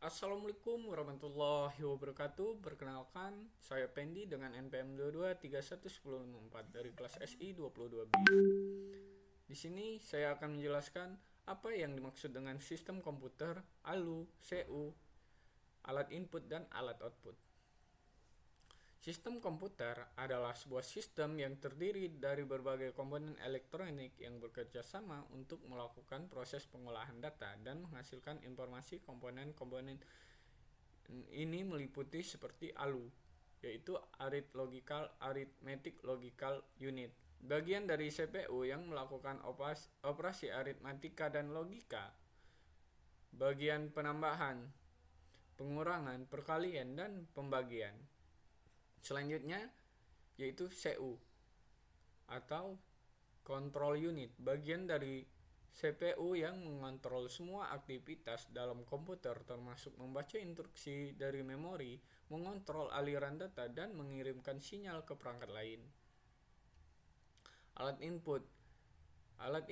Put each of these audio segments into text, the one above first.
Assalamualaikum warahmatullahi wabarakatuh. Perkenalkan, saya Pendi dengan NPM 22311054 dari kelas SI 22B. Di sini saya akan menjelaskan apa yang dimaksud dengan sistem komputer, ALU, CU, alat input dan alat output. Sistem komputer adalah sebuah sistem yang terdiri dari berbagai komponen elektronik yang bekerja sama untuk melakukan proses pengolahan data dan menghasilkan informasi. Komponen-komponen ini meliputi seperti ALU, yaitu Arithmetic Logical Unit, bagian dari CPU yang melakukan operasi aritmatika dan logika, bagian penambahan, pengurangan, perkalian, dan pembagian. Selanjutnya yaitu CU atau Control Unit, bagian dari CPU yang mengontrol semua aktivitas dalam komputer termasuk membaca instruksi dari memori, mengontrol aliran data, dan mengirimkan sinyal ke perangkat lain. Alat input, alat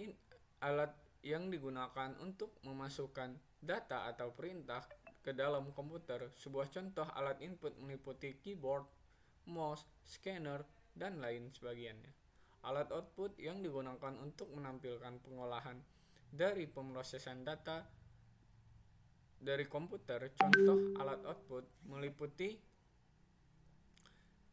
yang digunakan untuk memasukkan data atau perintah ke dalam komputer. Sebuah contoh alat input meliputi keyboard, mouse, scanner, dan lain sebagainya. Alat output yang digunakan untuk menampilkan pengolahan dari pemrosesan data dari komputer. Contoh alat output meliputi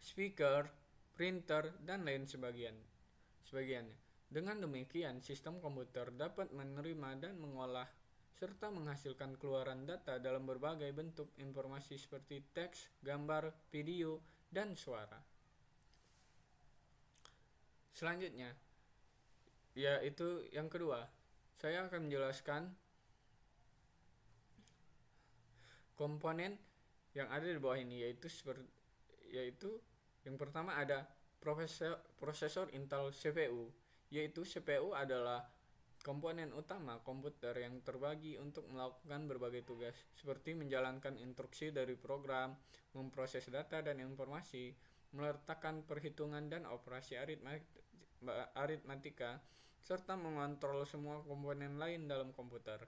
speaker, printer, dan lain sebagainya. Dengan demikian, sistem komputer dapat menerima dan mengolah serta menghasilkan keluaran data dalam berbagai bentuk informasi seperti teks, gambar, video, dan suara. Selanjutnya, yaitu yang kedua, saya akan menjelaskan komponen yang ada di bawah ini, yaitu yang pertama ada prosesor Intel CPU, yaitu CPU adalah komponen utama komputer yang terbagi untuk melakukan berbagai tugas seperti menjalankan instruksi dari program, memproses data dan informasi, meletakkan perhitungan dan operasi aritmatika, serta mengontrol semua komponen lain dalam komputer.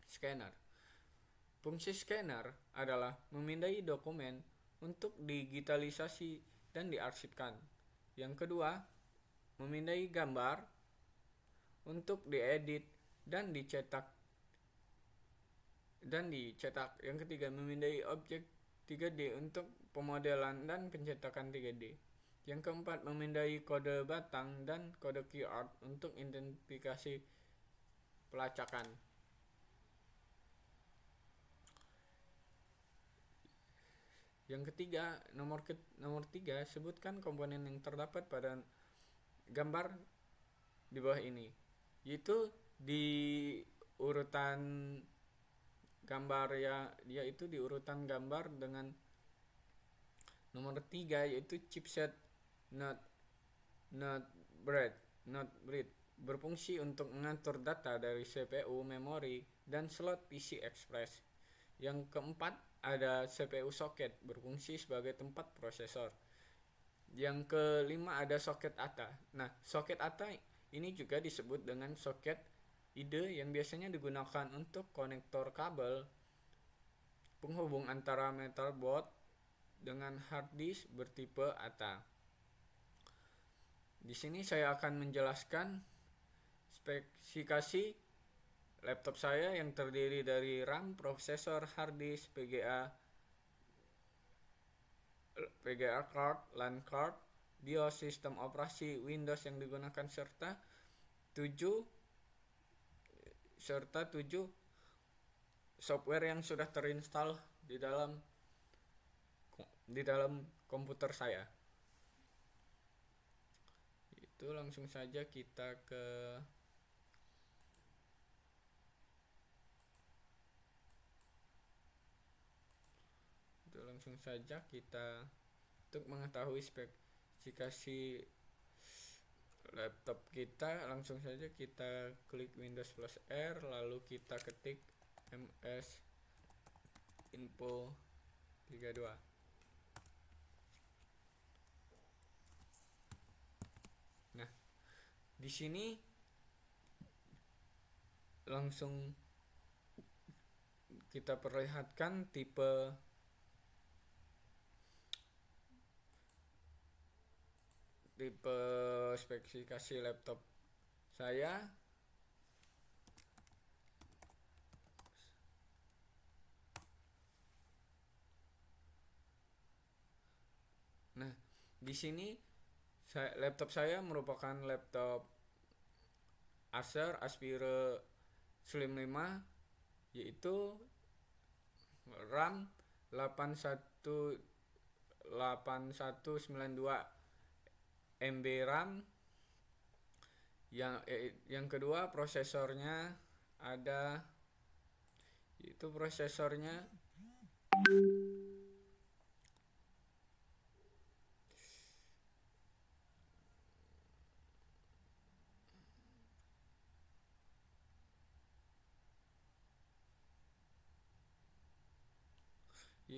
Scanner. Fungsi scanner adalah memindai dokumen untuk digitalisasi dan diarsipkan. Yang kedua, memindai gambar untuk diedit dan dicetak. Yang ketiga, memindai objek 3D untuk pemodelan dan pencetakan 3D. Yang keempat, memindai kode batang dan kode keyword untuk identifikasi pelacakan. Yang ketiga, nomor 3, sebutkan komponen yang terdapat pada gambar di bawah ini, yaitu di urutan gambar yaitu di urutan gambar dengan nomor 3 yaitu chipset not bread berfungsi untuk mengatur data dari CPU, memori, dan slot PC Express. Yang keempat ada CPU socket berfungsi sebagai tempat prosesor. Yang kelima ada soket ATA. Nah, soket ATA ini juga disebut dengan soket IDE yang biasanya digunakan untuk konektor kabel penghubung antara motherboard dengan hard disk bertipe ATA. Di sini saya akan menjelaskan spesifikasi laptop saya yang terdiri dari RAM, prosesor, hard disk, VGA card, LAN card, BIOS, sistem operasi Windows yang digunakan serta 7 software yang sudah terinstall di dalam komputer saya. Itu langsung saja kita untuk mengetahui spesifikasi laptop kita, langsung saja kita klik Windows plus R, lalu kita ketik ms info 32. Nah, di sini langsung kita perlihatkan tipe spesifikasi laptop saya. Nah, di sini laptop saya merupakan laptop Acer Aspire Slim 5, yaitu RAM 8192 MB RAM. Yang kedua, prosesornya ada,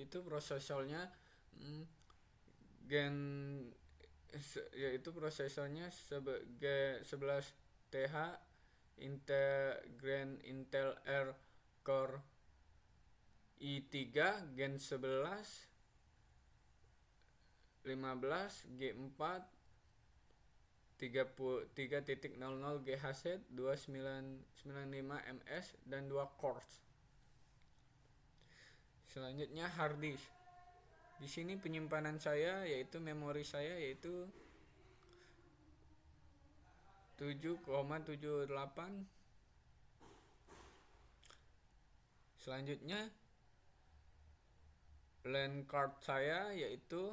itu prosesornya mm, gen yaitu prosesornya G11TH Intel Core i3 Gen 11 15 G4 3.00 GHz 2995 ms dan 2 cores. Selanjutnya hard disk. Di sini penyimpanan saya yaitu memori saya yaitu 7,78. Selanjutnya LAN card saya yaitu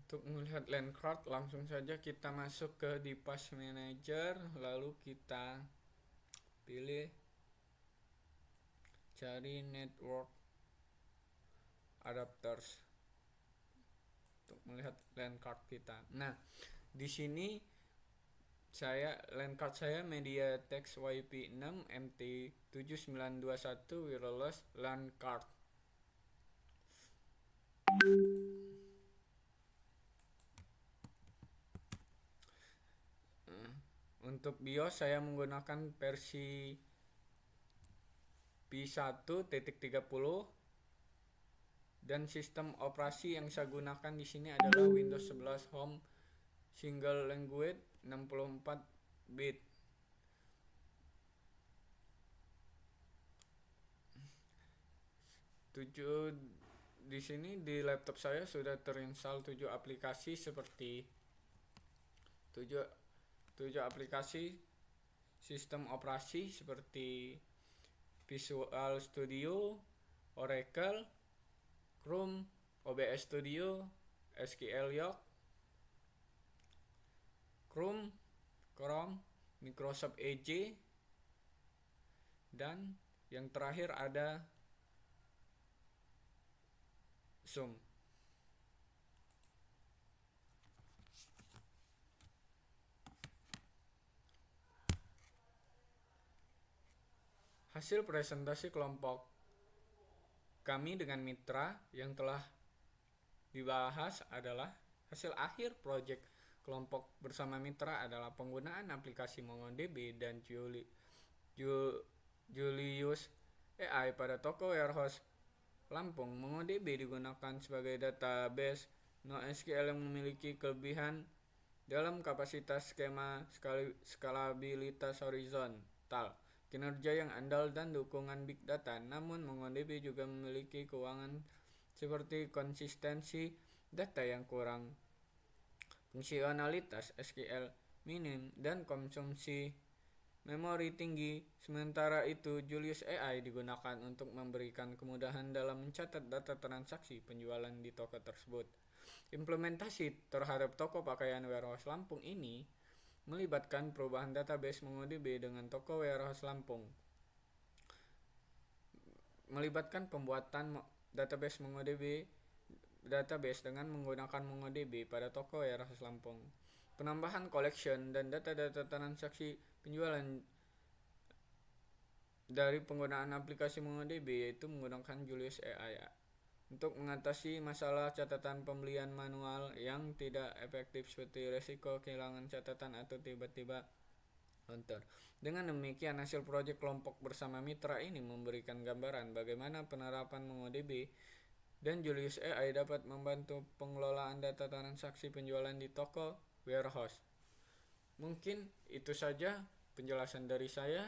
Untuk melihat LAN card, langsung saja kita masuk ke device manager, lalu kita pilih cari network adapters untuk melihat LAN card kita. Nah, di sini LAN card saya MediaTek YP6 MT7921 wireless LAN card. Untuk BIOS saya menggunakan versi P1.30 dan sistem operasi yang saya gunakan di sini adalah Windows 11 Home Single Language 64 bit. Di sini di laptop saya sudah terinstall 7 aplikasi seperti 7 aplikasi sistem operasi seperti Visual Studio, Oracle, Chrome, OBS Studio, SQLiOC, Chrome, Microsoft Edge, dan yang terakhir ada Zoom. Hasil presentasi kelompok kami dengan mitra yang telah dibahas adalah hasil akhir proyek kelompok bersama mitra adalah penggunaan aplikasi MongoDB dan Julius AI pada toko warehouse Lampung. MongoDB digunakan sebagai database NoSQL yang memiliki kelebihan dalam kapasitas skema skalabilitas horizontal, kinerja yang andal dan dukungan big data. Namun MongoDB juga memiliki kekurangan seperti konsistensi data yang kurang, fungsionalitas SQL minim, dan konsumsi memori tinggi. Sementara itu, Julius AI digunakan untuk memberikan kemudahan dalam mencatat data transaksi penjualan di toko tersebut. Implementasi terhadap toko pakaian warehouse Lampung ini melibatkan perubahan database MongoDB dengan toko warehouse Lampung. Melibatkan pembuatan database MongoDB dengan menggunakan MongoDB pada toko warehouse Lampung. Penambahan collection dan data-data transaksi penjualan dari penggunaan aplikasi MongoDB, yaitu menggunakan Julius AI untuk mengatasi masalah catatan pembelian manual yang tidak efektif seperti resiko kehilangan catatan atau tiba-tiba counter. Dengan demikian, hasil proyek kelompok bersama mitra ini memberikan gambaran bagaimana penerapan MongoDB dan Julius AI dapat membantu pengelolaan data transaksi penjualan di toko warehouse. Mungkin itu saja penjelasan dari saya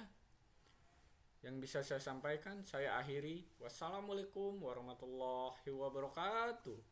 yang bisa saya sampaikan. Saya akhiri. Wassalamualaikum warahmatullahi wabarakatuh.